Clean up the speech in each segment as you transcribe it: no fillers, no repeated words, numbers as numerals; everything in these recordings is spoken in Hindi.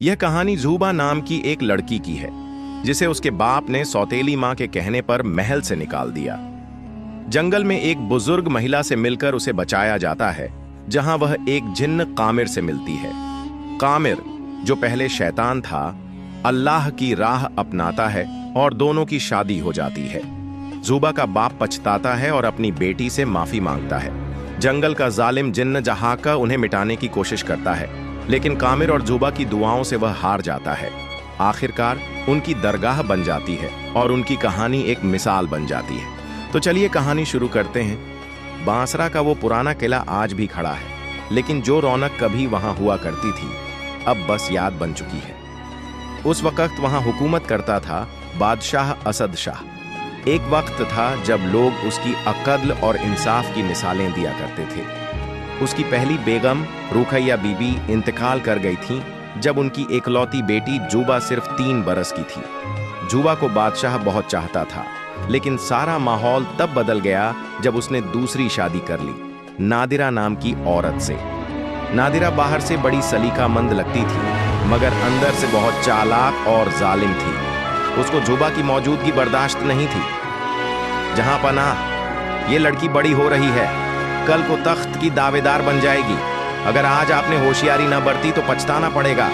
यह कहानी ज़ूबा नाम की एक लड़की की है जिसे उसके बाप ने सौतेली माँ के कहने पर महल से निकाल दिया। जंगल में एक बुजुर्ग महिला से मिलकर उसे बचाया जाता है, जहां वह एक जिन्न कामिर से मिलती है। कामिर, जो पहले शैतान था, अल्लाह की राह अपनाता है और दोनों की शादी हो जाती है। ज़ूबा का बाप पछताता है और अपनी बेटी से माफी मांगता है। जंगल का जालिम जिन्न जहाका उन्हें मिटाने की कोशिश करता है, लेकिन कामिर और ज़ूबा की दुआओं से वह हार जाता है। आखिरकार उनकी दरगाह बन जाती है और उनकी कहानी एक मिसाल बन जाती है। तो चलिए कहानी शुरू करते हैं। बांसरा का वो पुराना किला आज भी खड़ा है, लेकिन जो रौनक कभी वहां हुआ करती थी अब बस याद बन चुकी है। उस वक्त वहां हुकूमत करता था बादशाह असद शाह। एक वक्त था जब लोग उसकी अक्ल और इंसाफ की मिसालें दिया करते थे। उसकी पहली बेगम रुखैया बीबी इंतकाल कर गई थी जब उनकी एकलौती बेटी ज़ूबा सिर्फ 3 बरस की थी। ज़ूबा को बादशाह बहुत चाहता था, लेकिन सारा माहौल तब बदल गया जब उसने दूसरी शादी कर ली, नादिरा नाम की औरत से। नादिरा बाहर से बड़ी सलीकामंद लगती थी, मगर अंदर से बहुत चालाक और जालिम थी। उसको ज़ूबा की मौजूदगी बर्दाश्त नहीं थी। जहां पनाह, ये लड़की बड़ी हो रही है, कल को तख्त की दावेदार बन जाएगी। अगर आज आपने होशियारी न बरती तो पछताना पड़ेगा।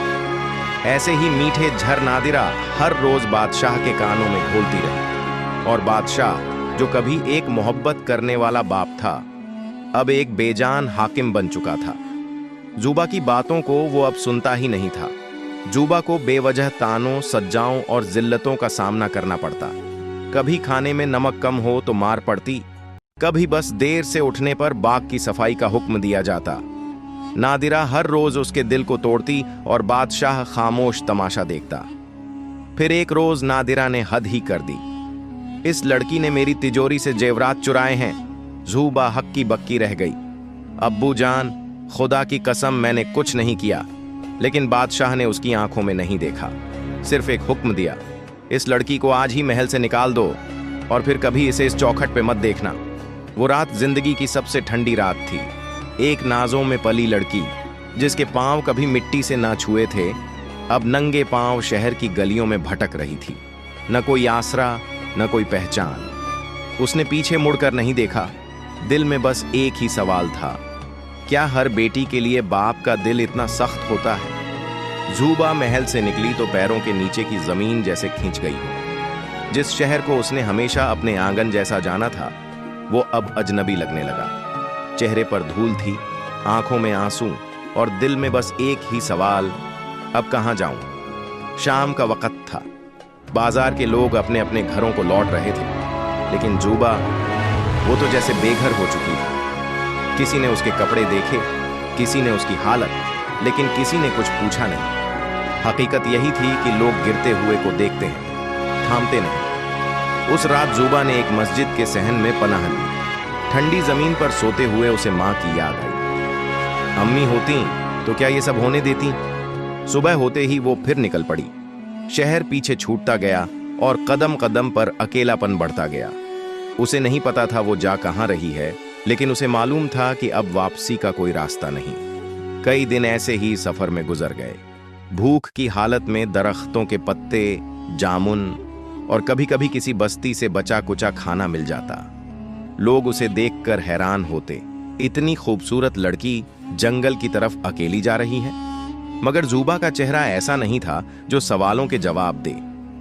ऐसे ही मीठे झर नादिरा हर रोज बादशाह के कानों में घोलती रही। और बादशाह, जो कभी एक मोहब्बत करने वाला बाप था, अब एक बेजान हाकिम बन चुका था। ज़ूबा की बातों को वो अब सुनता ही नहीं था। ज़ूबा को बेवजह तानों, सज्जाओं और जिल्लतों का सामना करना पड़ता। कभी खाने में नमक कम हो तो मार पड़ती, कभी बस देर से उठने पर बाग की सफाई का हुक्म दिया जाता। नादिरा हर रोज उसके दिल को तोड़ती और बादशाह खामोश तमाशा देखता। फिर एक रोज नादिरा ने हद ही कर दी। इस लड़की ने मेरी तिजोरी से जेवरात चुराए हैं। ज़ूबा हक्की बक्की रह गई। अब्बू जान, खुदा की कसम मैंने कुछ नहीं किया। लेकिन बादशाह ने उसकी आंखों में नहीं देखा, सिर्फ एक हुक्म दिया, इस लड़की को आज ही महल से निकाल दो और फिर कभी इसे इस चौखट पे मत देखना। वो रात जिंदगी की सबसे ठंडी रात थी। एक नाजों में पली लड़की, जिसके पांव कभी मिट्टी से ना छुए थे, अब नंगे पांव शहर की गलियों में भटक रही थी। न कोई आसरा, न कोई पहचान। उसने पीछे मुड़कर नहीं देखा। दिल में बस एक ही सवाल था, क्या हर बेटी के लिए बाप का दिल इतना सख्त होता है? ज़ूबा महल से निकली तो पैरों के नीचे की जमीन जैसे खिंच गई हो। जिस शहर को उसने हमेशा अपने आंगन जैसा जाना था, वो अब अजनबी लगने लगा। चेहरे पर धूल थी, आंखों में आंसू और दिल में बस एक ही सवाल, अब कहां जाऊं? शाम का वक्त था। बाजार के लोग अपने अपने घरों को लौट रहे थे, लेकिन ज़ूबा, वो तो जैसे बेघर हो चुकी थी। किसी ने उसके कपड़े देखे, किसी ने उसकी हालत, लेकिन किसी ने कुछ पूछा नहीं। हकीकत यही थी कि लोग गिरते हुए को देखते हैं, थामते नहीं। उस रात ज़ूबा ने एक मस्जिद के सहन में पनाह ली। ठंडी जमीन पर सोते हुए उसे मां की याद आई। अम्मी होती तो क्या ये सब होने देती? सुबह होते ही वो फिर निकल पड़ी। शहर पीछे छूटता गया और कदम कदम पर अकेलापन बढ़ता गया। उसे नहीं पता था वो जा कहां रही है, लेकिन उसे मालूम था कि अब वापसी का कोई रास्ता नहीं। कई दिन ऐसे ही सफर में गुजर गए। भूख की हालत में दरख्तों के पत्ते, जामुन और कभी कभी किसी बस्ती से बचा कुचा खाना मिल जाता। लोग उसे देखकर हैरान होते, इतनी खूबसूरत लड़की जंगल की तरफ अकेली जा रही है। मगर ज़ूबा का चेहरा ऐसा नहीं था जो सवालों के जवाब दे।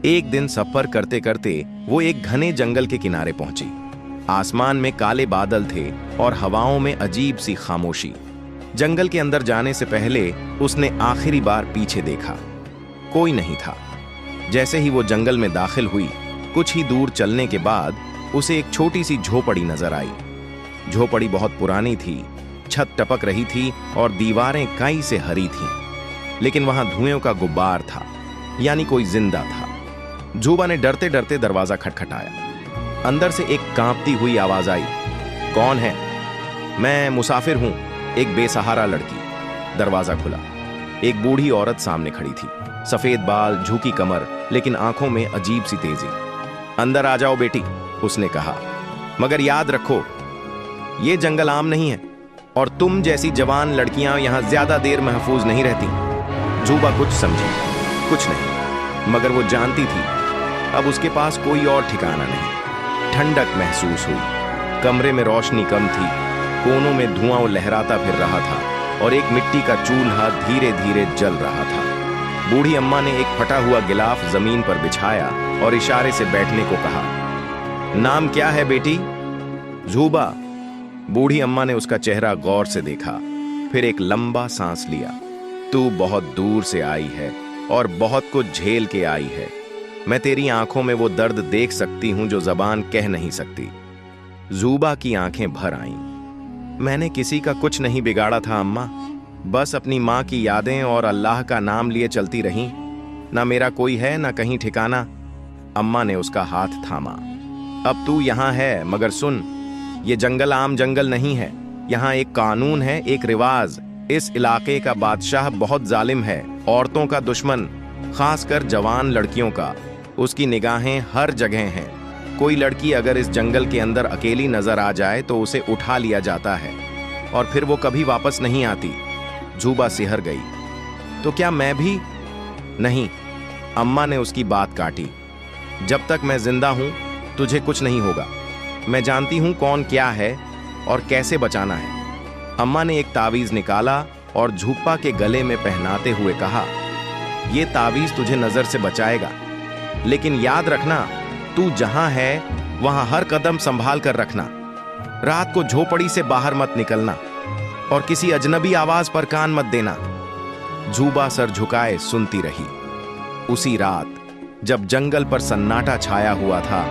एक दिन सफर करते करते वो एक घने जंगल के किनारे पहुंची। आसमान में काले बादल थे और हवाओं में अजीब सी खामोशी। जंगल के अंदर जाने से पहले उसने आखिरी बार पीछे देखा। कोई नहीं था। जैसे ही वो जंगल में दाखिल हुई, कुछ ही दूर चलने के बाद उसे एक छोटी सी झोपड़ी नजर आई। झोपड़ी बहुत पुरानी थी, छत टपक रही थी और दीवारें काई से हरी थीं। लेकिन वहां धुएं का गुब्बार था, यानी कोई जिंदा था। ज़ूबा ने डरते डरते दरवाजा खटखटाया। अंदर से एक कांपती हुई आवाज आई, कौन है? मैं मुसाफिर हूं, एक बेसहारा लड़की। दरवाजा खुला। एक बूढ़ी औरत सामने खड़ी थी, सफेद बाल, झुकी कमर, लेकिन आंखों में अजीब सी तेजी। अंदर आ जाओ बेटी, उसने कहा, मगर याद रखो ये जंगल आम नहीं है और तुम जैसी जवान लड़कियां यहां ज्यादा देर महफूज नहीं रहती। जूबा कुछ समझी, कुछ नहीं, मगर वो जानती थी अब उसके पास कोई और ठिकाना नहीं। ठंडक महसूस हुई, कमरे में रोशनी कम थी, कोनों में धुआं लहराता फिर रहा था और एक मिट्टी का चूल्हा धीरे धीरे जल रहा था। बूढ़ी अम्मा ने एक फटा हुआ गिलाफ जमीन पर बिछाया और इशारे से बैठने को कहा। नाम क्या है बेटी? जूबा। बूढ़ी अम्मा ने उसका चेहरा गौर से देखा, फिर एक लंबा सांस लिया। तू बहुत दूर से आई है और बहुत कुछ झेल के आई है। मैं तेरी आंखों में वो दर्द देख सकती हूं जो जबान कह नहीं सकती। जूबा की आंखें भर आईं। मैंने किसी का कुछ नहीं बिगाड़ा था अम्मा, बस अपनी माँ की यादें और अल्लाह का नाम लिए चलती रही। ना मेरा कोई है ना कहीं ठिकाना। अम्मा ने उसका हाथ थामा। अब तू यहाँ है, मगर सुन, ये जंगल आम जंगल नहीं है। यहाँ एक कानून है, एक रिवाज। इस इलाके का बादशाह बहुत जालिम है, औरतों का दुश्मन, खासकर जवान लड़कियों का। उसकी निगाहें हर जगह हैं। कोई लड़की अगर इस जंगल के अंदर अकेली नजर आ जाए तो उसे उठा लिया जाता है और फिर वो कभी वापस नहीं आती। जूबा सिहर गई। तो क्या मैं भी? नहीं, अम्मा ने उसकी बात काटी। जब तक मैं जिंदा हूं तुझे कुछ नहीं होगा। मैं जानती हूं कौन क्या है और कैसे बचाना है। अम्मा ने एक तावीज निकाला और झूपा के गले में पहनाते हुए कहा, यह तावीज तुझे नजर से बचाएगा, लेकिन याद रखना, तू जहां है वहां हर कदम संभाल कर रखना। रात को झोपड़ी से बाहर मत निकलना और किसी अजनबी आवाज पर कान मत देना। जूबा सर झुकाए सुनती रही। उसी रात जब जंगल पर सन्नाटा छाया हुआ था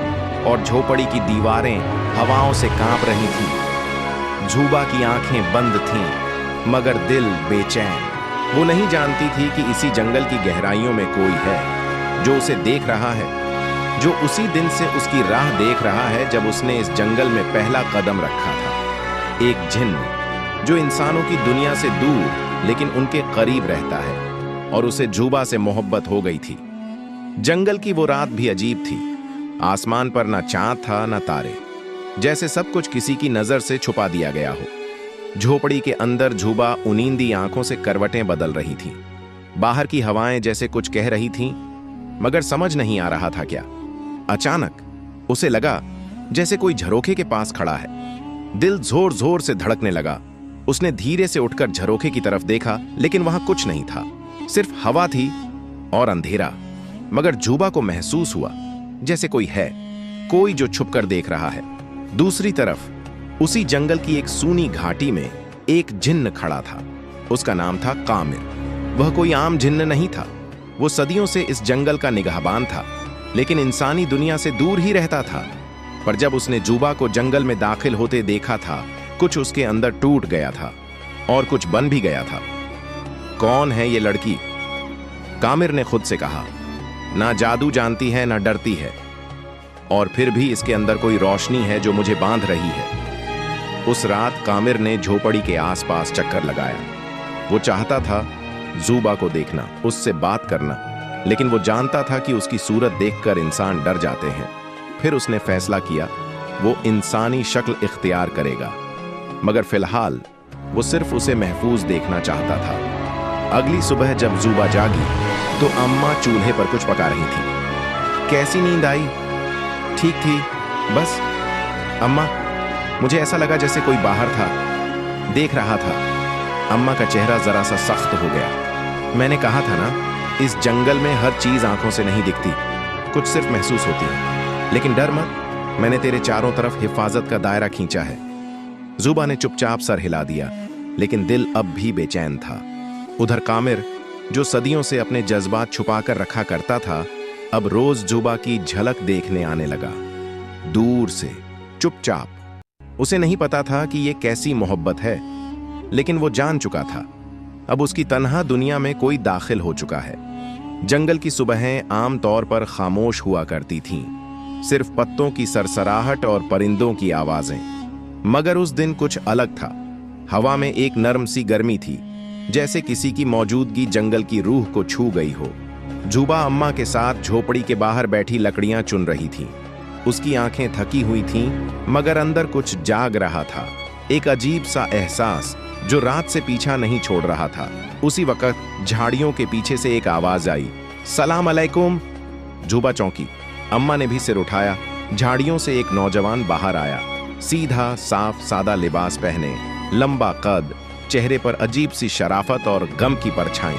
और झोपड़ी की दीवारें हवाओं से कांप रही थीं, जूबा की आंखें बंद थीं, मगर दिल बेचैन। वो नहीं जानती थी कि इसी जंगल की गहराइयों में कोई है जो उसे देख रहा है, जो उसी दिन से उसकी राह देख रहा है जब उसने इस जंगल में पहला कदम रखा था। एक जिन्न जो इंसानों की दुनिया से दूर लेकिन उनके करीब रहता है, और उसे जूबा से मोहब्बत हो गई थी। जंगल की वो रात भी अजीब थी। आसमान पर ना चांद था ना तारे, जैसे सब कुछ किसी की नजर से छुपा दिया गया हो। झोपड़ी के अंदर जूबा उनींदी आंखों से करवटें बदल रही थी। बाहर की हवाएं जैसे कुछ कह रही थीं, मगर समझ नहीं आ रहा था क्या। अचानक उसे लगा जैसे कोई झरोखे के पास खड़ा है। दिल जोर जोर से धड़कने लगा। उसने धीरे से उठकर झरोखे की तरफ देखा, लेकिन वहां कुछ नहीं था, सिर्फ हवा थी और अंधेरा। मगर जूबा को महसूस हुआ जैसे कोई है, कोई जो छुपकर देख रहा है। दूसरी तरफ उसी जंगल की एक सूनी घाटी में एक जिन्न खड़ा था। उसका नाम था कामिर। वह कोई आम जिन्न नहीं था। वो सदियों से इस जंगल का निगहबान था, लेकिन इंसानी दुनिया से दूर ही रहता था। पर जब उसने जूबा को जंगल में दाखिल होते देखा था, कुछ उसके अंदर टूट गया था और कुछ बन भी गया था। कौन है ये लड़की? कामिर ने खुद से कहा। ना जादू जानती है ना डरती है, और फिर भी इसके अंदर कोई रोशनी है जो मुझे बांध रही है। उस रात कामिर ने झोपड़ी के आसपास चक्कर लगाया। वो चाहता था जूबा को देखना, उससे बात करना, लेकिन वो जानता था कि उसकी सूरत देखकर इंसान डर जाते हैं। फिर उसने फैसला किया वो इंसानी शक्ल इख्तियार करेगा, मगर फिलहाल वो सिर्फ उसे महफूज देखना चाहता था। अगली सुबह जब जूबा जागी तो अम्मा चूल्हे पर कुछ पका रही थी। कैसी नींद आई? ठीक थी, बस अम्मा, मुझे ऐसा लगा जैसे कोई बाहर था, देख रहा था। अम्मा का चेहरा जरा सा सख्त हो गया। मैंने कहा था ना, इस जंगल में हर चीज आंखों से नहीं दिखती, कुछ सिर्फ महसूस होती है। लेकिन डर मत, मैंने तेरे चारों तरफ हिफाजत का दायरा खींचा है। जूबा ने चुपचाप सर हिला दिया, लेकिन दिल अब भी बेचैन था। उधर कामिर, जो सदियों से अपने जज्बात छुपाकर रखा करता था, अब रोज जूबा की झलक देखने आने लगा, दूर से, चुपचाप। उसे नहीं पता था कि ये कैसी मोहब्बत है, लेकिन वो जान चुका था अब उसकी तन्हा दुनिया में कोई दाखिल हो चुका है। जंगल की सुबहें आम तौर पर खामोश हुआ करती थीं, सिर्फ पत्तों की सरसराहट और परिंदों की आवाजें। मगर उस दिन कुछ अलग था। हवा में एक नरम सी गर्मी थी, जैसे किसी की मौजूदगी जंगल की रूह को छू गई हो। जूबा अम्मा के साथ झोपड़ी के बाहर बैठी लकड़ियां चुन रही थी। उसकी आंखें थकी हुई थीं, मगर अंदर कुछ जाग रहा था। एक अजीब सा एहसास जो रात से पीछा नहीं छोड़ रहा था। उसी वक्त झाड़ियों के पीछे से एक आवाज आई, सलाम अलैकुम। जुबा चौंकी। अम्मा ने भी सिर उठाया। झाड़ियों से एक नौजवान बाहर आया, सीधा साफ सादा लिबास पहने, लंबा कद, चेहरे पर अजीब सी शराफत और गम की परछाई।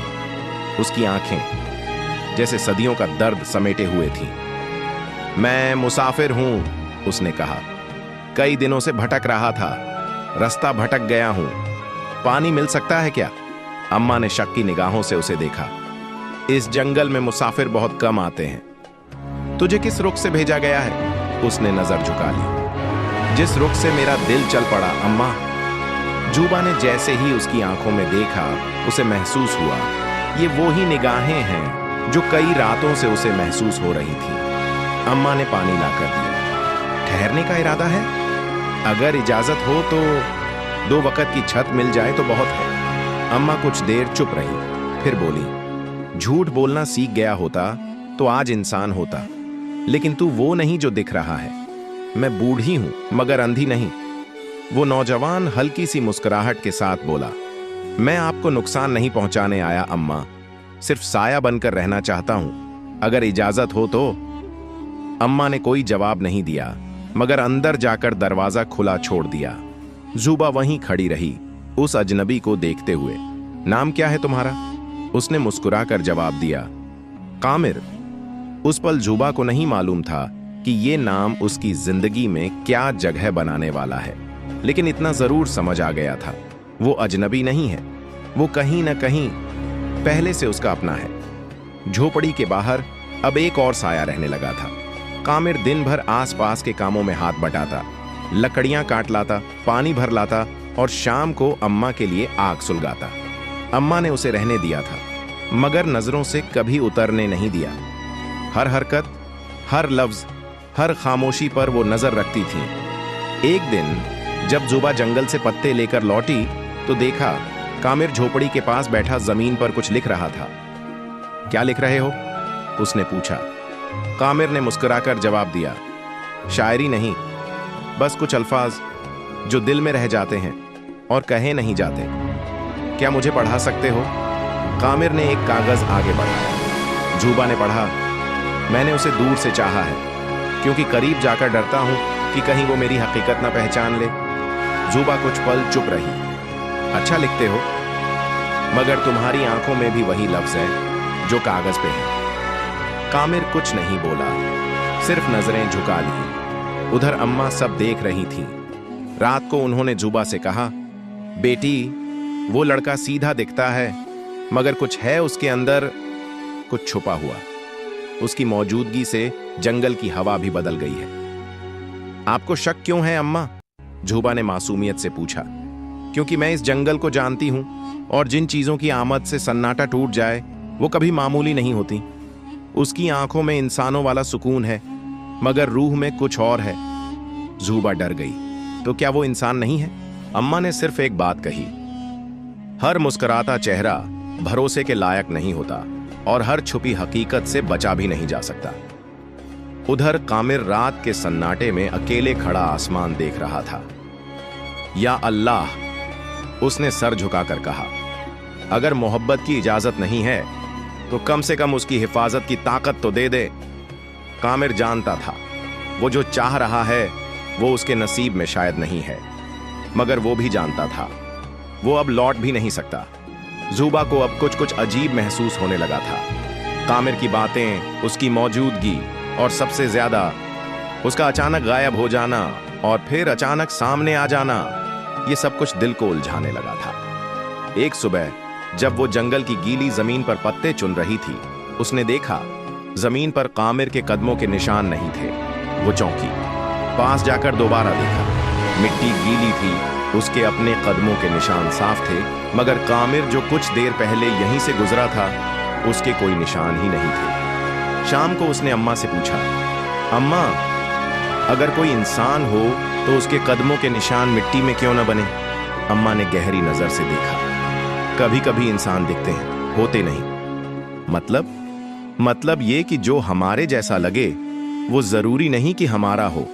उसकी आंखें जैसे सदियों का दर्द समेटे हुए थीं। मैं मुसाफिर हूं, उसने कहा। कई दिनों से भटक रहा था, रास्ता भटक गया हूं। पानी मिल सकता है क्या? अम्मा ने शक की निगाहों से उसे देखा। इस जंगल में मुसाफिर बहुत कम आते हैं। तुझे किस रुख से भेजा गया है? उसने नजर झुका ली। जिस रुख से मेरा दिल चल पड़ा अम्मा। जुबा ने जैसे ही उसकी आंखों में देखा, उसे महसूस हुआ ये वो ही निगाहें हैं जो कई रातों से उसे महसूस हो रही थी। अम्मा ने पानी लाकर दिया। ठहरने का इरादा है? अगर इजाजत हो तो 2 वक्त की छत मिल जाए तो बहुत है। अम्मा कुछ देर चुप रही, फिर बोली, झूठ बोलना सीख गया होता तो आज इंसान होता, लेकिन तू वो नहीं जो दिख रहा है। मैं बूढ़ी हूं मगर अंधी नहीं। वो नौजवान हल्की सी मुस्कुराहट के साथ बोला, मैं आपको नुकसान नहीं पहुंचाने आया अम्मा, सिर्फ साया बनकर रहना चाहता हूं, अगर इजाजत हो तो। अम्मा ने कोई जवाब नहीं दिया मगर अंदर जाकर दरवाजा खुला छोड़ दिया। जुबा वहीं खड़ी रही, उस अजनबी को देखते हुए। नाम क्या है तुम्हारा? उसने मुस्कुराकर जवाब दिया, कामिर। उस पल जुबा को नहीं मालूम था कि ये नाम उसकी जिंदगी में क्या जगह बनाने वाला है, लेकिन इतना जरूर समझ आ गया था, वो अजनबी नहीं है, वो कहीं न कहीं पहले से उसका अपना है। झोपड़ी के बाहर अब एक और साया रहने लगा था। कामिर दिन भर आसपास के कामों में हाथ बटाता, लकड़ियां काट लाता, पानी भर लाता और शाम को अम्मा के लिए आग सुलगाता। अम्मा ने उसे रहने दिया था मगर नजरों से कभी उतरने नहीं दिया। हर हरकत, हर लफ्ज, हर खामोशी पर वो नजर रखती थी। एक दिन जब जुबा जंगल से पत्ते लेकर लौटी तो देखा कामिर झोपड़ी के पास बैठा जमीन पर कुछ लिख रहा था। क्या लिख रहे हो? उसने पूछा। कामिर ने मुस्कुराकर जवाब दिया, शायरी नहीं, बस कुछ अल्फाज जो दिल में रह जाते हैं और कहे नहीं जाते। क्या मुझे पढ़ा सकते हो? कामिर ने एक कागज आगे बढ़ाया। जुबा ने पढ़ा, मैंने उसे दूर से चाहा है क्योंकि करीब जाकर डरता हूं कि कहीं वो मेरी हकीकत ना पहचान ले। जुबा कुछ पल चुप रही। अच्छा लिखते हो, मगर तुम्हारी आंखों में भी वही लफ्ज है जो कागज पे है। कामिर कुछ नहीं बोला, सिर्फ नजरें झुका ली। उधर अम्मा सब देख रही थी। रात को उन्होंने जुबा से कहा, बेटी, वो लड़का सीधा दिखता है मगर कुछ है उसके अंदर, कुछ छुपा हुआ। उसकी मौजूदगी से जंगल की हवा भी बदल गई है। आपको शक क्यों है अम्मा? जुबा ने मासूमियत से पूछा। क्योंकि मैं इस जंगल को जानती हूं और जिन चीजों की आमद से सन्नाटा टूट जाए वो कभी मामूली नहीं होती। उसकी आंखों में इंसानों वाला सुकून है मगर रूह में कुछ और है। जुबा डर गई। तो क्या वो इंसान नहीं है? अम्मा ने सिर्फ एक बात कही, हर मुस्कुराता चेहरा भरोसे के लायक नहीं होता और हर छुपी हकीकत से बचा भी नहीं जा सकता। उधर कामिर रात के सन्नाटे में अकेले खड़ा आसमान देख रहा था। या अल्लाह, उसने सर झुकाकर कहा, अगर मोहब्बत की इजाजत नहीं है तो कम से कम उसकी हिफाजत की ताकत तो दे दे। कामिर जानता था वो जो चाह रहा है वो उसके नसीब में शायद नहीं है, मगर वो भी जानता था वो अब लौट भी नहीं सकता। जुबा को अब कुछ कुछ अजीब महसूस होने लगा था। कामिर की बातें, उसकी मौजूदगी और सबसे ज्यादा उसका अचानक गायब हो जाना और फिर अचानक सामने आ जाना, ये सब कुछ दिल को उलझाने लगा था। एक सुबह जब वो जंगल की गीली जमीन पर पत्ते चुन रही थी, उसने देखा जमीन पर कामिर के कदमों के निशान नहीं थे। वो चौंकी। पास जाकर दोबारा देखा, मिट्टी गीली थी, उसके अपने कदमों के निशान साफ थे, मगर कामिर जो कुछ देर पहले यहीं से गुजरा था उसके कोई निशान ही नहीं थे। शाम को उसने अम्मा से पूछा, अम्मा, अगर कोई इंसान हो तो उसके कदमों के निशान मिट्टी में क्यों न बने? अम्मा ने गहरी नजर से देखा। कभी कभी इंसान दिखते हैं, होते नहीं। मतलब ये कि जो हमारे जैसा लगे वो जरूरी नहीं कि हमारा हो।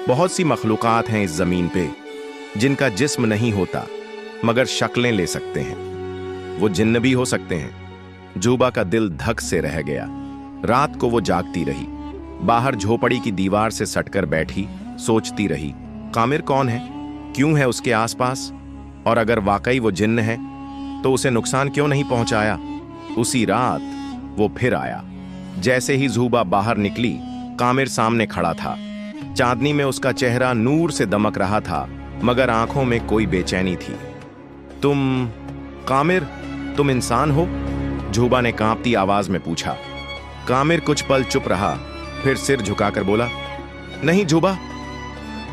बहुत सी मखलूकात हैं इस जमीन पे जिनका जिस्म नहीं होता मगर शक्लें ले सकते हैं। वो जिन्न भी हो सकते हैं। जूबा का दिल धक से रह गया। रात को वो जागती रही, बाहर झोपड़ी की दीवार से सटकर बैठी, सोचती रही, कामिर कौन है, क्यों है उसके आसपास, और अगर वाकई वो जिन्न है तो उसे नुकसान क्यों नहीं पहुंचाया। उसी रात वो फिर आया। जैसे ही जूबा बाहर निकली, कामिर सामने खड़ा था। चांदनी में उसका चेहरा नूर से दमक रहा था, मगर आंखों में कोई बेचैनी थी। तुम कामिर, तुम इंसान हो? जूबा ने कांपती आवाज में पूछा। कामिर कुछ पल चुप रहा, फिर सिर झुकाकर बोला, नहीं जूबा,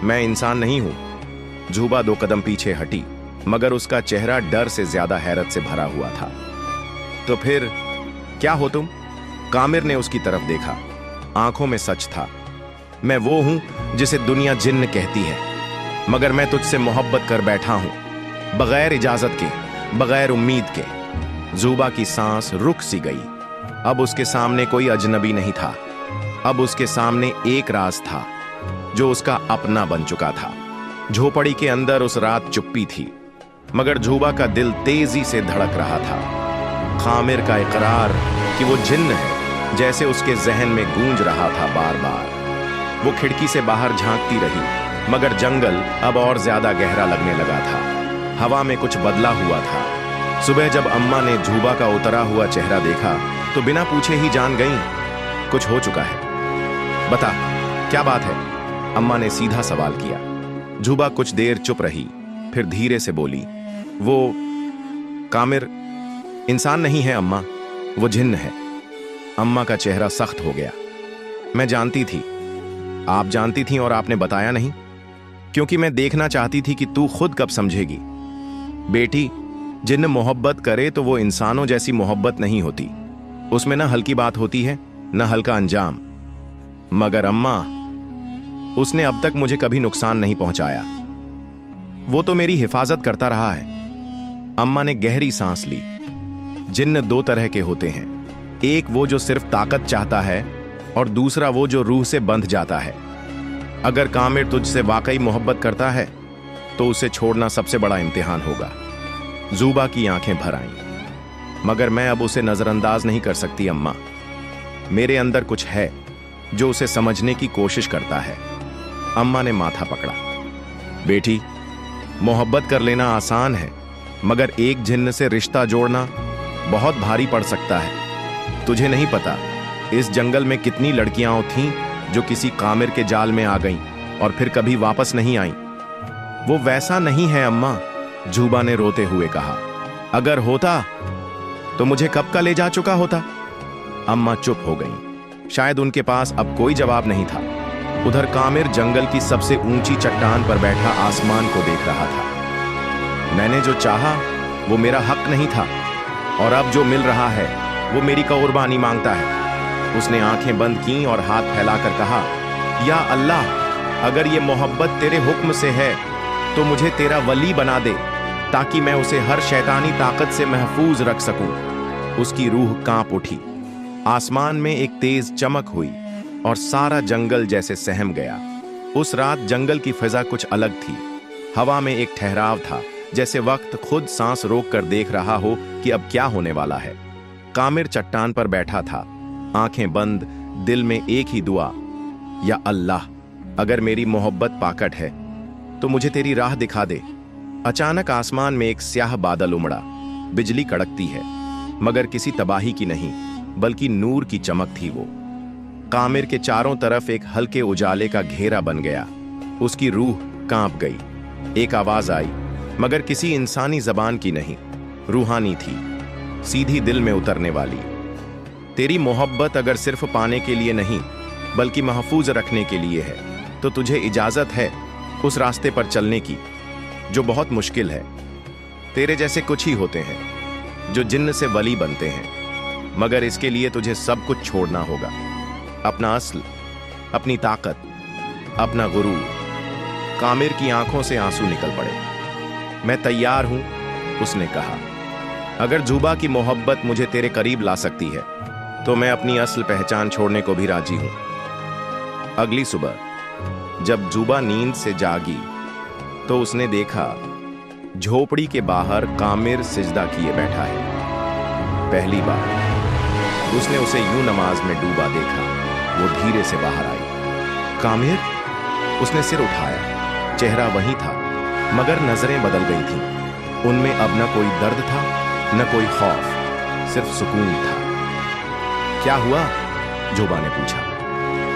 मैं इंसान नहीं हूं। जूबा 2 कदम पीछे हटी, मगर उसका चेहरा डर से ज्यादा हैरत से भरा हुआ था। तो फिर क्या हो तुम? कामिर ने उसकी तरफ देखा। आंखों में सच था। मैं वो हूं जिसे दुनिया जिन्न कहती है, मगर मैं तुझसे मोहब्बत कर बैठा हूं, बगैर इजाजत के, बगैर उम्मीद के। जूबा की सांस रुक सी गई। अब उसके सामने कोई अजनबी नहीं था। अब उसके सामने एक राज था जो उसका अपना बन चुका था। झोपड़ी के अंदर उस रात चुप्पी थी, मगर जूबा का दिल तेजी से धड़क रहा था। कामिर का इकरार कि वो जिन्न है जैसे उसके जहन में गूंज रहा था बार बार। वो खिड़की से बाहर झांकती रही, मगर जंगल अब और ज्यादा गहरा लगने लगा था। हवा में कुछ बदला हुआ था। सुबह जब अम्मा ने जूबा का उतरा हुआ चेहरा देखा तो बिना पूछे ही जान गईं, कुछ हो चुका है। बता, क्या बात है? अम्मा ने सीधा सवाल किया। जूबा कुछ देर चुप रही, फिर धीरे से बोली, वो कामिर इंसान नहीं है अम्मा, वो जिन्न है। अम्मा का चेहरा सख्त हो गया। मैं जानती थी, आप जानती थी और आपने बताया नहीं, क्योंकि मैं देखना चाहती थी कि तू खुद कब समझेगी। बेटी, जिन्न मोहब्बत करे तो वो इंसानों जैसी मोहब्बत नहीं होती। उसमें ना हल्की बात होती है, ना हल्का अंजाम। मगर अम्मा, उसने अब तक मुझे कभी नुकसान नहीं पहुंचाया। वो तो मेरी हिफाजत करता रहा है। अम्मा ने गहरी सांस ली। जिन्न 2 तरह के होते हैं, एक वो जो सिर्फ ताकत चाहता है, और दूसरा वो जो रूह से बंध जाता है। अगर कामिर तुझसे वाकई मोहब्बत करता है तो उसे छोड़ना सबसे बड़ा इम्तिहान होगा। जूबा की आंखें भर आईं। मगर मैं अब उसे नजरअंदाज नहीं कर सकती अम्मा। मेरे अंदर कुछ है जो उसे समझने की कोशिश करता है। अम्मा ने माथा पकड़ा। बेटी, मोहब्बत कर लेना आसान है, मगर एक जिन्न से रिश्ता जोड़ना बहुत भारी पड़ सकता है। तुझे नहीं पता इस जंगल में कितनी लड़कियां थीं जो किसी कामिर के जाल में आ गईं और फिर कभी वापस नहीं आईं। वो वैसा नहीं है अम्मा, जूबा ने रोते हुए कहा। अगर होता तो मुझे कब का ले जा चुका होता। अम्मा चुप हो गईं। शायद उनके पास अब कोई जवाब नहीं था। उधर कामिर जंगल की सबसे ऊंची चट्टान पर बैठा आसमान को देख रहा था। मैंने जो चाहा वो मेरा हक नहीं था, और अब जो मिल रहा है वो मेरी कुर्बानी मांगता है। उसने आंखें बंद की और हाथ फैलाकर कहा, या अल्लाह, अगर ये मोहब्बत तेरे हुक्म से है तो मुझे तेरा वली बना दे, ताकि मैं उसे हर शैतानी ताकत से महफूज रख सकूं। उसकी रूह कांप उठी। आसमान में एक तेज चमक हुई और सारा जंगल जैसे सहम गया। उस रात जंगल की फिजा कुछ अलग थी। हवा में एक ठहराव था, जैसे वक्त खुद सांस रोक कर देख रहा हो कि अब क्या होने वाला है। कामिर चट्टान पर बैठा था, आंखें बंद, दिल में एक ही दुआ, या अल्लाह, अगर मेरी मोहब्बत पाकट है तो मुझे तेरी राह दिखा दे। अचानक आसमान में एक स्याह बादल उमड़ा। बिजली कड़कती है, मगर किसी तबाही की नहीं, बल्कि नूर की चमक थी वो। कामिर के चारों तरफ एक हल्के उजाले का घेरा बन गया। उसकी रूह कांप गई। एक आवाज आई, मगर किसी इंसानी जबान की नहीं, रूहानी थी, सीधी दिल में उतरने वाली। तेरी मोहब्बत अगर सिर्फ पाने के लिए नहीं, बल्कि महफूज रखने के लिए है, तो तुझे इजाजत है उस रास्ते पर चलने की जो बहुत मुश्किल है। तेरे जैसे कुछ ही होते हैं जो जिन्न से वली बनते हैं, मगर इसके लिए तुझे सब कुछ छोड़ना होगा। अपना अस्ल, अपनी ताकत, अपना गुरूर। कामिर की आंखों से आंसू निकल पड़े। मैं तैयार हूं, उसने कहा। अगर जूबा की मोहब्बत मुझे तेरे करीब ला सकती है तो मैं अपनी असल पहचान छोड़ने को भी राजी हूं। अगली सुबह जब जूबा नींद से जागी तो उसने देखा झोपड़ी के बाहर कामिर सिजदा किए बैठा है। पहली बार उसने उसे यूं नमाज में डूबा देखा। वो धीरे से बाहर आई। कामिर? उसने सिर उठाया। चेहरा वही था, मगर नजरें बदल गई थीं। उनमें अब न कोई दर्द था, न कोई खौफ, सिर्फ सुकून था। क्या हुआ? जुबा ने पूछा।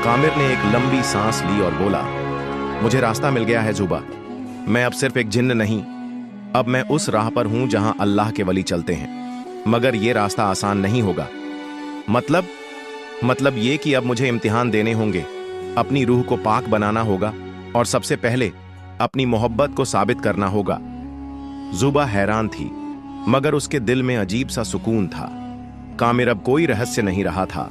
कामिर ने एक लंबी सांस ली और बोला, मुझे रास्ता मिल गया है जुबा। मैं अब सिर्फ एक जिन्न नहीं, अब मैं उस राह पर हूं जहां अल्लाह के वली चलते हैं। मगर यह रास्ता आसान नहीं होगा। मतलब ये कि अब मुझे इम्तिहान देने होंगे, अपनी रूह को पाक बनाना होगा और सबसे पहले अपनी मोहब्बत को साबित करना होगा। जुबा हैरान थी, मगर उसके दिल में अजीब सा सुकून था। कामिर अब कोई रहस्य नहीं रहा था।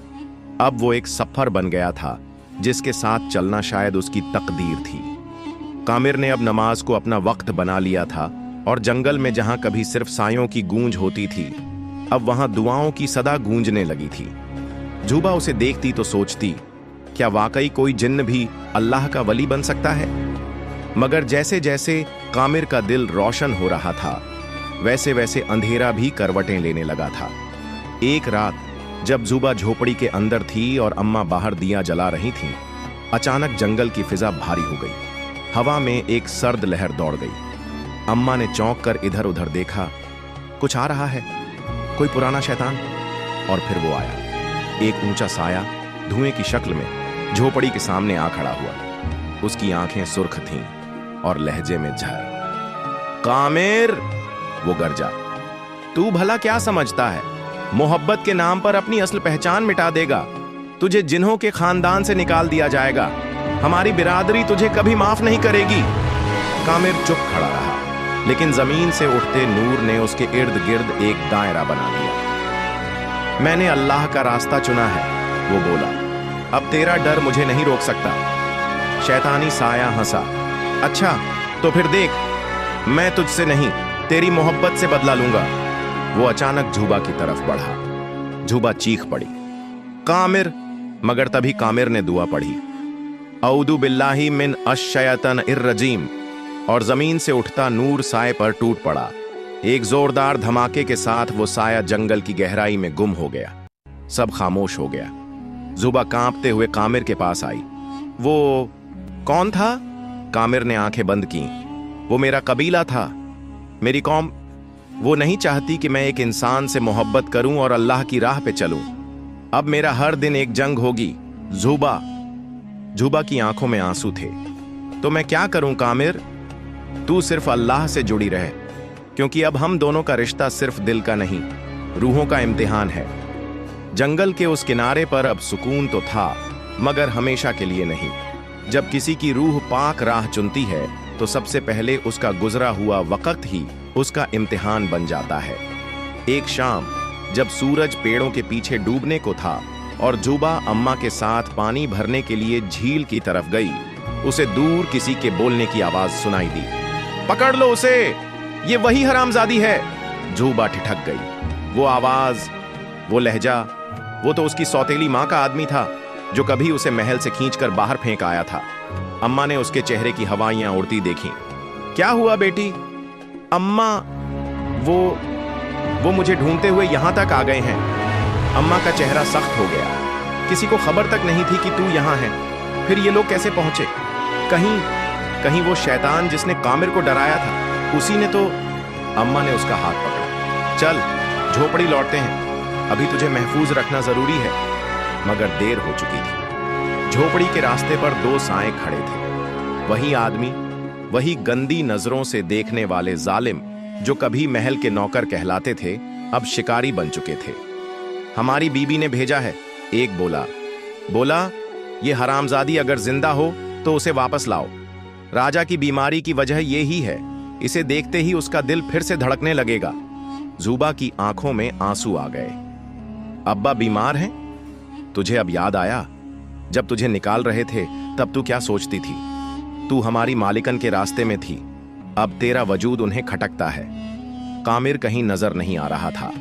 अब वो एक सफर बन गया था जिसके साथ चलना शायद उसकी तकदीर थी। कामिर ने अब नमाज को अपना वक्त बना लिया था और जंगल में जहां कभी सिर्फ सायों की गूंज होती थी, अब वहां दुआओं की सदा गूंजने लगी थी। जुबा उसे देखती तो सोचती, क्या वाकई कोई जिन्न भी अल्लाह का वली बन सकता है? मगर जैसे जैसे कामिर का दिल रोशन हो रहा था, वैसे वैसे अंधेरा भी करवटें लेने लगा था। एक रात जब जुबा झोपड़ी के अंदर थी और अम्मा बाहर दिया जला रही थीं, अचानक जंगल की फिजा भारी हो गई। हवा में एक सर्द लहर दौड़ गई। अम्मा ने चौंक कर इधर उधर देखा। कुछ आ रहा है, कोई पुराना शैतान। और फिर वो आया, एक ऊंचा साया धुएं की शक्ल में झोपड़ी के सामने आ खड़ा हुआ। उसकी आंखें सुर्ख थीं और लहजे में झर। कामिर! वो गरजा। तू भला क्या समझता है, मोहब्बत के नाम पर अपनी असल पहचान मिटा देगा? तुझे जिन्हों के खानदान से निकाल दिया जाएगा। हमारी बिरादरी तुझे कभी माफ नहीं करेगी। कामिर चुप खड़ा रहा, लेकिन जमीन से उठते नूर ने उसके इर्द गिर्द एक दायरा बना दिया। मैंने अल्लाह का रास्ता चुना है, वो बोला। अब तेरा डर मुझे नहीं रोक सकता। शैतानी साया हंसा। अच्छा, तो फिर देख, मैं तुझसे नहीं, तेरी मोहब्बत से बदला लूंगा। वो अचानक जुबा की तरफ बढ़ा। जुबा चीख पड़ी, कामिर! मगर तभी कामिर ने दुआ पढ़ी, औदु बिल्लाहि मिन अश्शैतान इर्रजीम, और जमीन से उठता नूर साए पर टूट पड़ा। एक जोरदार धमाके के साथ वो साया जंगल की गहराई में गुम हो गया। सब खामोश हो गया। जुबा कांपते हुए कामिर के पास आई। वो कौन था? कामिर ने आंखें बंद की। वो मेरा कबीला था, मेरी कौम। वो नहीं चाहती कि मैं एक इंसान से मोहब्बत करूं और अल्लाह की राह पे चलूं। अब मेरा हर दिन एक जंग होगी। जुबा! जुबा की आंखों में आंसू थे। तो मैं क्या करूं कामिर? तू सिर्फ अल्लाह से जुड़ी रहे, क्योंकि अब हम दोनों का रिश्ता सिर्फ दिल का नहीं, रूहों का इम्तिहान है। जंगल के उस किनारे पर अब सुकून तो था, मगर हमेशा के लिए नहीं। जब किसी की रूह पाक राह चुनती है, तो सबसे पहले उसका गुजरा हुआ वक्त ही उसका इम्तिहान बन जाता है। एक शाम जब सूरज पेड़ों के पीछे डूबने को था और जुबा अम्मा के साथ पानी भरने के लिए झील की तरफ गई, उसे दूर किसी के बोलने की आवाज सुनाई दी। पकड़ लो उसे, ये वही हरामजादी है। जुबा ठिठक गई। वो आवाज, वो लहजा, वो तो उसकी सौतेली मां का आदमी था, जो कभी उसे महल से खींचकर बाहर फेंक आया था। अम्मा ने उसके चेहरे की हवाइयां उड़ती देखी। क्या हुआ बेटी? अम्मा, वो मुझे ढूंढते हुए यहां तक आ गए हैं। अम्मा का चेहरा सख्त हो गया। किसी को खबर तक नहीं थी कि तू यहां है। फिर ये लोग कैसे पहुंचे? कहीं वो शैतान जिसने कामिर को डराया था, उसी ने तो। अम्मा ने उसका हाथ पकड़ा। चल, झोपड़ी लौटते हैं, अभी तुझे महफूज रखना जरूरी है। मगर देर हो चुकी थी। झोपड़ी के रास्ते पर दो साए खड़े थे। वही आदमी, वही गंदी नजरों से देखने वाले जालिम जो कभी महल के नौकर कहलाते थे, अब शिकारी बन चुके थे। हमारी बीबी ने भेजा है, एक बोला, ये हरामजादी अगर जिंदा हो तो उसे वापस लाओ। राजा की बीमारी की वजह ये ही है, इसे देखते ही उसका दिल फिर से धड़कने लगेगा। जुबा की आंखों में आंसू आ गए। अब्बा बीमार हैं? तुझे अब याद आया? जब तुझे निकाल रहे थे तब तू क्या सोचती थी? तू हमारी मालिकन के रास्ते में थी, अब तेरा वजूद उन्हें खटकता है। कामिर कहीं नजर नहीं आ रहा था।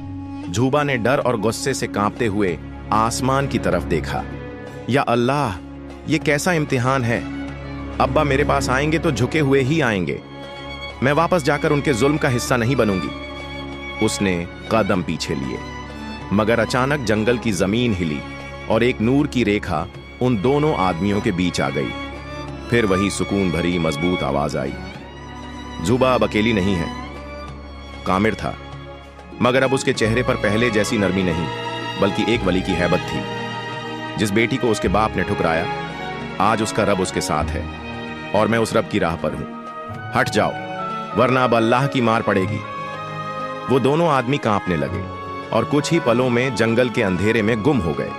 जुबा ने डर और गुस्से से कांपते हुए आसमान की तरफ देखा। या अल्लाह, ये कैसा इम्तिहान है? अब्बा मेरे पास आएंगे तो झुके हुए ही आएंगे, मैं वापस जाकर उनके जुल्म का हिस्सा नहीं बनूंगी। उसने कदम पीछे लिए, मगर अचानक जंगल की जमीन हिली और एक नूर की रेखा उन दोनों आदमियों के बीच आ गई। फिर वही सुकून भरी मजबूत आवाज आई। जुबा अब अकेली नहीं है। कामिर था, मगर अब उसके चेहरे पर पहले जैसी नरमी नहीं, बल्कि एक वली की हैबत थी। जिस बेटी को उसके बाप ने ठुकराया, आज उसका रब उसके साथ है और मैं उस रब की राह पर हूं। हट जाओ, वरना अब अल्लाह की मार पड़ेगी। वो दोनों आदमी कांपने लगे और कुछ ही पलों में जंगल के अंधेरे में गुम हो गए।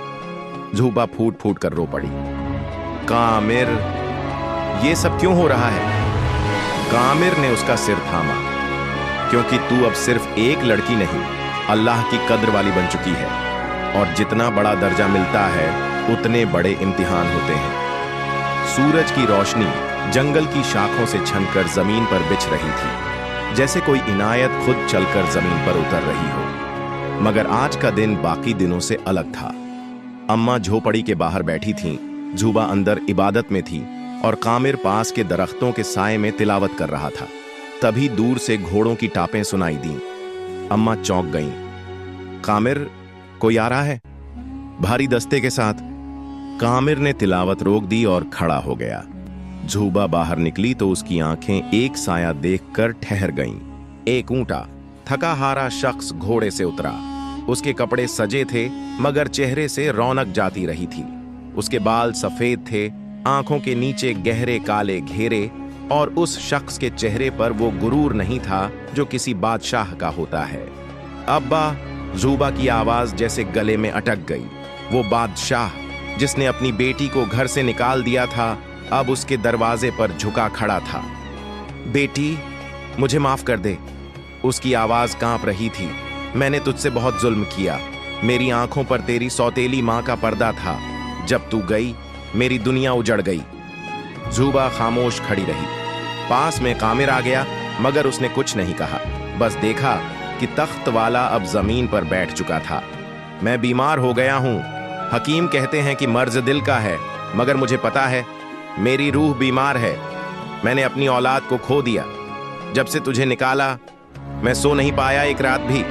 जुबा फूट फूट कर रो पड़ी। कामिर, ये सब क्यों हो रहा है? कामिर ने उसका सिर थामा। क्योंकि तू अब सिर्फ एक लड़की नहीं, अल्लाह की कद्र वाली बन चुकी है, और जितना बड़ा दर्जा मिलता है उतने बड़े इम्तिहान होते हैं। सूरज की रोशनी जंगल की शाखों से छनकर जमीन पर बिछ रही थी, जैसे कोई इनायत खुद चलकर जमीन पर उतर रही हो। मगर आज का दिन बाकी दिनों से अलग था। अम्मा झोपड़ी के बाहर बैठी थीं, जुबा अंदर इबादत में थी और कामिर पास के दरख्तों के साए में तिलावत कर रहा था। तभी दूर से घोड़ों की टापें सुनाई दीं। अम्मा चौंक गईं। कामिर, कोई आ रहा है? भारी दस्ते के साथ। कामिर ने तिलावत रोक दी और खड़ा हो गया। जुबा बाहर निकली तो उसकी आंखें एक साया देखकर ठहर गईं। एक ऊंटा, थका हारा शख्स घोड़े से उतरा। उसके कपड़े सजे थे, मगर चेहरे से रौनक जाती रही थी। उसके बाल सफेद थे, आंखों के नीचे गहरे काले घेरे, और उस शख्स के चेहरे पर वो गुरूर नहीं था जो किसी बादशाह का होता है। अब्बा, जुबा की आवाज जैसे गले में अटक गई। वो बादशाह जिसने अपनी बेटी को घर से निकाल दिया था, अब उसके दरवाजे पर झुका खड़ा था। बेटी, मुझे माफ कर दे। उसकी आवाज कांप रही थी। मैंने तुझसे बहुत जुल्म किया। मेरी आंखों पर तेरी सौतेली मां का पर्दा था। जब तू गई, मेरी दुनिया उजड़ गई। जुबा खामोश खड़ी रही। पास में कामिर आ गया, मगर उसने कुछ नहीं कहा। बस देखा कि तख्त वाला अब जमीन पर बैठ चुका था। मैं बीमार हो गया हूं। हकीम कहते हैं कि मर्ज दिल का है, मगर मुझे पता है मेरी रूह बीमार है। मैंने अपनी औलाद को खो दिया। जब से तुझे निकाला, मैं सो नहीं पाया एक रात भी।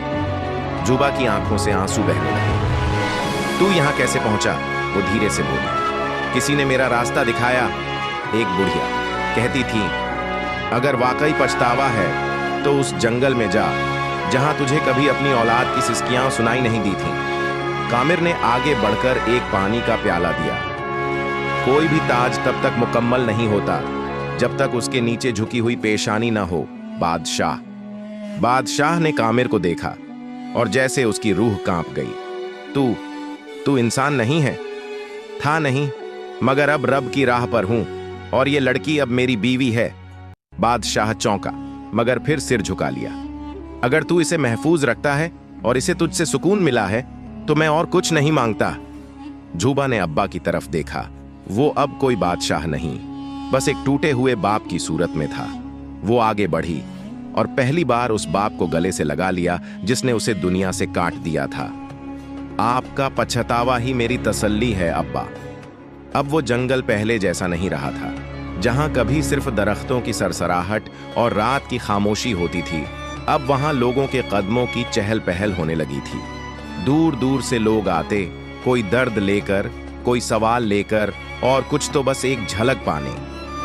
जुबा की आंखों से आंसू बहने लगे। तू यहां कैसे पहुंचा? वो धीरे से बोली। किसी ने मेरा रास्ता दिखाया। एक बुढ़िया कहती थी, अगर वाकई पछतावा है तो उस जंगल में जा जहां तुझे कभी अपनी औलाद की सिसकियां सुनाई नहीं दी थीं। कामिर ने आगे बढ़कर एक पानी का प्याला दिया। कोई भी ताज तब तक मुकम्मल नहीं होता जब तक उसके नीचे झुकी हुई पेशानी न हो। बादशाह। बादशाह ने कामिर को देखा और जैसे उसकी रूह कांप गई। तू इंसान नहीं है? था नहीं, मगर अब रब की राह पर हूं, और ये लड़की अब मेरी बीवी है। बादशाह चौंका, मगर फिर सिर झुका लिया। अगर तू इसे महफूज रखता है और इसे तुझसे सुकून मिला है तो मैं और कुछ नहीं मांगता। जुबा ने अब्बा की तरफ देखा। वो अब कोई बादशाह नहीं, बस एक टूटे हुए बाप की सूरत में था। वो आगे बढ़ी और पहली बार उस बाप को गले से लगा लिया जिसने उसे दुनिया से काट दिया था। आपका पछतावा ही मेरी तसल्ली है अब्बा। अब वो जंगल पहले जैसा नहीं रहा था, जहां कभी सिर्फ दरख्तों की सरसराहट और रात की खामोशी होती थी। अब वहां लोगों के कदमों की चहल पहल होने लगी थी। दूर दूर से लोग आते, कोई दर्द लेकर, कोई सवाल लेकर, और कुछ तो बस एक झलक पाने।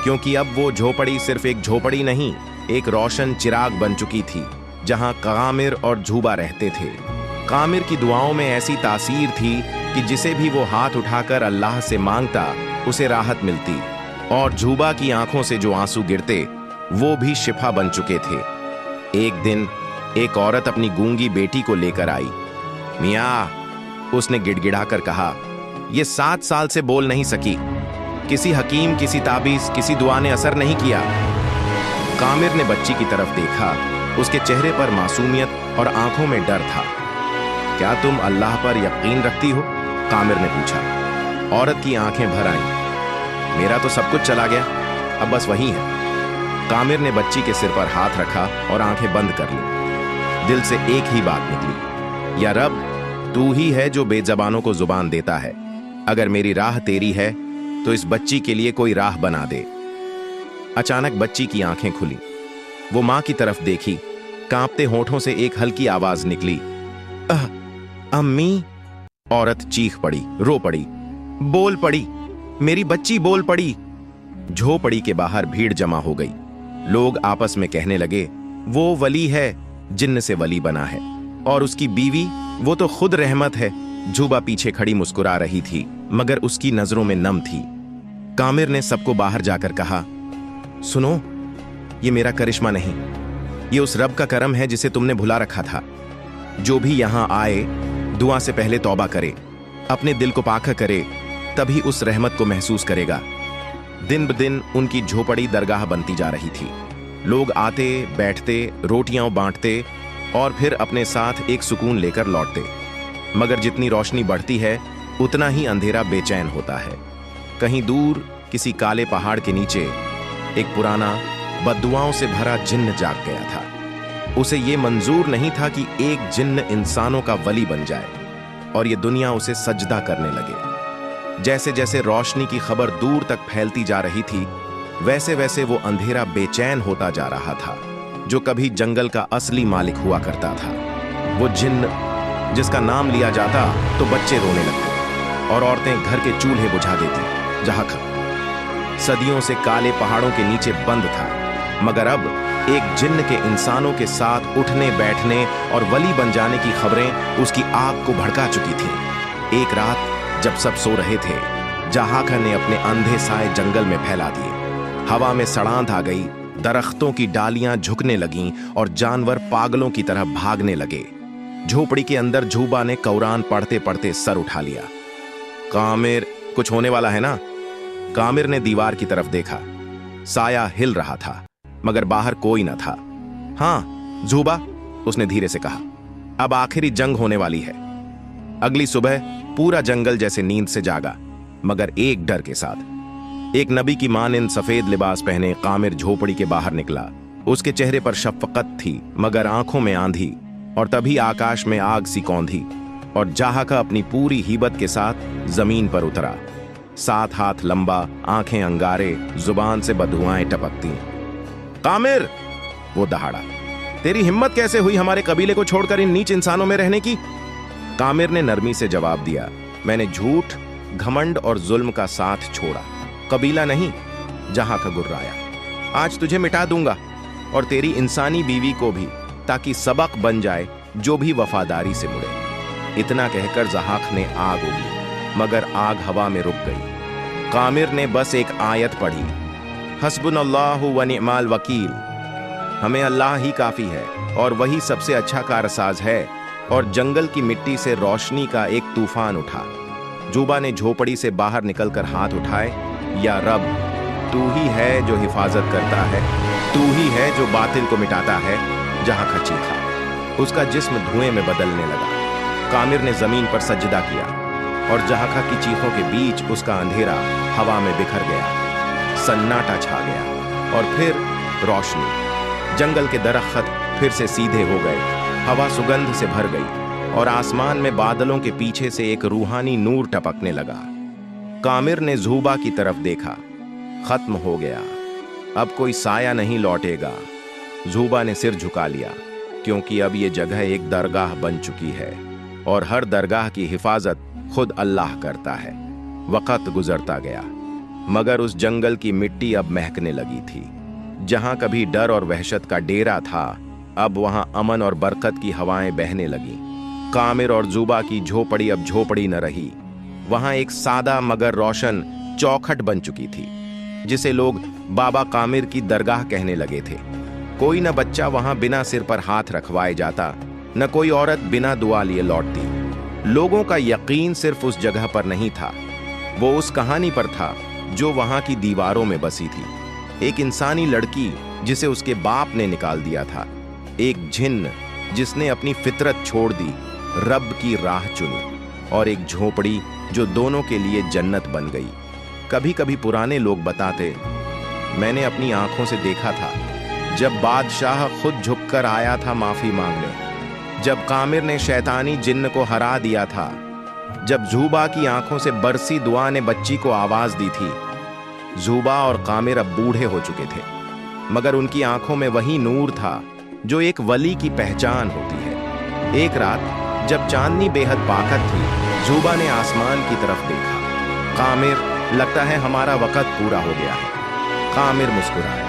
क्योंकि अब वो झोपड़ी सिर्फ एक झोपड़ी नहीं, एक रोशन चिराग बन चुकी थी जहां कामिर और जुबा रहते थे। कामिर की दुआओं में ऐसी तासीर थी कि जिसे भी वो हाथ उठाकर अल्लाह से मांगता उसे राहत मिलती, और जुबा की आंखों से जो आंसू गिरते वो भी शिफा बन चुके थे। एक दिन एक औरत अपनी गूंगी बेटी को लेकर आई। मियाँ, उसने गिड़गिड़ाकर कहा, ये 7 साल से बोल नहीं सकी। किसी हकीम, किसी ताबीज, किसी दुआ ने असर नहीं किया। कामिर ने बच्ची की तरफ देखा। उसके चेहरे पर मासूमियत और आंखों में डर था। क्या तुम अल्लाह पर यकीन रखती हो? कामिर ने पूछा। औरत की आंखें भर आईं। मेरा तो सब कुछ चला गया, अब बस वही है। कामिर ने बच्ची के सिर पर हाथ रखा और आंखें बंद कर ली। दिल से एक ही बात निकली, या रब, तू ही है जो बेजबानों को जुबान देता है। अगर मेरी राह तेरी है तो इस बच्ची के लिए कोई राह बना दे। अचानक बच्ची की आंखें खुली। वो मां की तरफ देखी। कांपते होठों से एक हल्की आवाज निकली, अम्मी। औरत चीख पड़ी, रो पड़ी, बोल पड़ी, मेरी बच्ची बोल पड़ी। झोपड़ी के बाहर भीड़ जमा हो गई। लोग आपस में कहने लगे, वो वली है, जिन्न से वली बना है, और उसकी बीवी वो तो खुद रहमत है। झूबा पीछे खड़ी मुस्कुरा रही थी, मगर उसकी नजरों में नम थी। कामिर ने सबको बाहर जाकर कहा, सुनो, ये मेरा करिश्मा नहीं, ये उस रब का करम है जिसे तुमने भुला रखा था। जो भी यहां आए, दुआ से पहले तौबा करे, अपने दिल को पाक करे, तभी उस रहमत को महसूस करेगा। दिन ब दिन उनकी झोपड़ी दरगाह बनती जा रही थी। लोग आते, बैठते, रोटियां बांटते और फिर अपने साथ एक सुकून लेकर लौटते। मगर जितनी रोशनी बढ़ती है, उतना ही अंधेरा बेचैन होता है। कहीं दूर किसी काले पहाड़ के नीचे एक पुराना बद्दुआओं से भरा जिन्न जाग गया था। उसे ये मंजूर नहीं था कि एक जिन्न इंसानों का वली बन जाए और ये दुनिया उसे सजदा करने लगे। जैसे जैसे रोशनी की खबर दूर तक फैलती जा रही थी, वैसे वैसे वो अंधेरा बेचैन होता जा रहा था। जो कभी जंगल का असली मालिक हुआ करता था, वो जिन्न जिसका नाम लिया जाता तो बच्चे रोने लगते और औरतें घर के चूल्हे बुझा देती। जहाखा सदियों से काले पहाड़ों के नीचे बंद था, मगर अब एक जिन्न के इंसानों के साथ उठने बैठने और वली बन जाने की खबरें उसकी आग को भड़का चुकी थी। एक रात जब सब सो रहे थे, जहाखा ने अपने अंधे साए जंगल में फैला दिए। हवा में सड़ांध आ गई, दरख्तों की डालियां झुकने लगीं और जानवर पागलों की तरह भागने लगे। झोपड़ी के अंदर झूबा ने कुरान पढ़ते पढ़ते सर उठा लिया। कामिर, कुछ होने वाला है ना? कामिर ने दीवार की तरफ देखा। साया हिल रहा था, मगर बाहर कोई न था। हाँ झूबा, उसने धीरे से कहा, अब आखिरी जंग होने वाली है। अगली सुबह पूरा जंगल जैसे नींद से जागा, मगर एक डर के साथ। एक नबी की मानिंद सफेद लिबास पहने कामिर झोपड़ी के बाहर निकला। उसके चेहरे पर शफकत थी, मगर आंखों में आंधी। और तभी आकाश में आग सी कौंधी और जहाखा अपनी पूरी हिबत के साथ जमीन पर उतरा। 7 हाथ लंबा, आंखें अंगारे, जुबान से बदुआएं टपकती। कामिर, वो दहाड़ा, तेरी हिम्मत कैसे हुई हमारे कबीले को छोड़कर इन नीच इंसानों में रहने की? कामिर ने नरमी से जवाब दिया, मैंने झूठ, घमंड और जुल्म का साथ छोड़ा, कबीला नहीं। जहाखा गुर्राया, आज तुझे मिटा दूंगा और तेरी इंसानी बीवी को भी, ताकि सबक बन जाए जो भी वफादारी से मुड़े। इतना कहकर जहाख ने आग उगली, मगर आग हवा में रुक गई। कामिर ने बस एक आयत पढ़ी, हस्बुनल्लाहु व निअमल वकील, हमें अल्लाह ही काफी है और वही सबसे अच्छा कारसाज है। और जंगल की मिट्टी से रोशनी का एक तूफान उठा। जूबा ने झोपड़ी से बाहर निकलकर हाथ उठाए, या रब, तू ही है जो हिफाजत करता है, तू ही है जो बातिल को मिटाता है। जहाखा चीखा, उसका जिस्म धुएं में बदलने लगा। कामिर ने जमीन पर सजदा किया और जहाखा की चीखों के बीच उसका अंधेरा हवा में बिखर गया। सन्नाटा छा गया और फिर रोशनी। जंगल के दरख्त फिर से सीधे हो गए, हवा सुगंध से भर गई और आसमान में बादलों के पीछे से एक रूहानी नूर टपकने लगा। कामिर ने झूबा की तरफ देखा, खत्म हो गया, अब कोई साया नहीं लौटेगा। झूबा ने सिर झुका लिया, क्योंकि अब ये जगह एक दरगाह बन चुकी है और हर दरगाह की हिफाजत खुद अल्लाह करता है। वक़्त गुजरता गया, मगर उस जंगल की मिट्टी अब महकने लगी थी। जहां कभी डर और वहशत का डेरा था, अब वहां अमन और बरकत की हवाएं बहने लगीं। कामिर और जुबा की झोपड़ी अब झोपड़ी न रही, वहां एक सादा मगर रोशन चौखट बन चुकी थी, जिसे लोग बाबा कामिर की दरगाह कहने लगे थे। कोई न बच्चा वहां बिना सिर पर हाथ रखवाए जाता, न कोई औरत बिना दुआ लिए लौटती। लोगों का यकीन सिर्फ उस जगह पर नहीं था, वो उस कहानी पर था जो वहां की दीवारों में बसी थी। एक इंसानी लड़की जिसे उसके बाप ने निकाल दिया था, एक जिन्न जिसने अपनी फितरत छोड़ दी, रब की राह चुनी, और एक झोपड़ी जो दोनों के लिए जन्नत बन गई। कभी कभी पुराने लोग बताते, मैंने अपनी आंखों से देखा था जब बादशाह खुद झुककर आया था माफी मांगने, जब कामिर ने शैतानी जिन्न को हरा दिया था, जब झूबा की आंखों से बरसी दुआ ने बच्ची को आवाज दी थी। झूबा और कामिर अब बूढ़े हो चुके थे, मगर उनकी आंखों में वही नूर था जो एक वली की पहचान होती है। एक रात जब चांदनी बेहद पाकत थी, जुबा ने आसमान की तरफ देखा। कामिर, लगता है हमारा वक्त पूरा हो गया है। कामिर मुस्कुराया।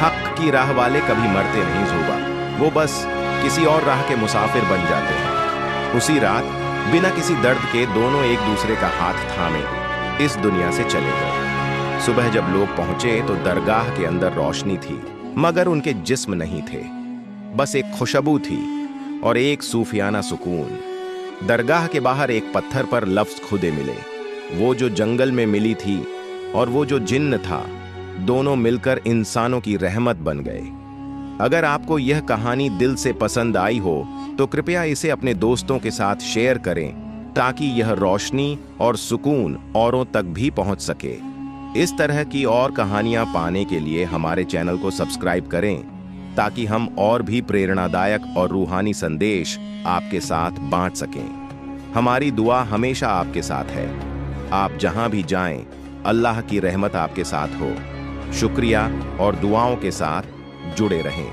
हक की राह वाले कभी मरते नहीं जुबा, वो बस किसी और राह के मुसाफिर बन जाते हैं। उसी रात बिना किसी दर्द के दोनों एक दूसरे का हाथ थामे इस दुनिया से चले गए। सुबह जब लोग पहुंचे तो दरगाह के अंदर रोशनी थी, मगर उनके जिस्म नहीं थे। बस एक खुशबू थी और एक सूफियाना सुकून। दरगाह के बाहर एक पत्थर पर लफ्ज खुदे मिले। वो जो जंगल में मिली थी और वो जो जिन्न था, दोनों मिलकर इंसानों की रहमत बन गए। अगर आपको यह कहानी दिल से पसंद आई हो तो कृपया इसे अपने दोस्तों के साथ शेयर करें, ताकि यह रोशनी और सुकून औरों तक भी पहुंच सके। इस तरह की और कहानियां पाने के लिए हमारे चैनल को सब्सक्राइब करें, ताकि हम और भी प्रेरणादायक और रूहानी संदेश आपके साथ बांट सकें। हमारी दुआ हमेशा आपके साथ है। आप जहां भी जाएं, अल्लाह की रहमत आपके साथ हो। शुक्रिया और दुआओं के साथ जुड़े रहें।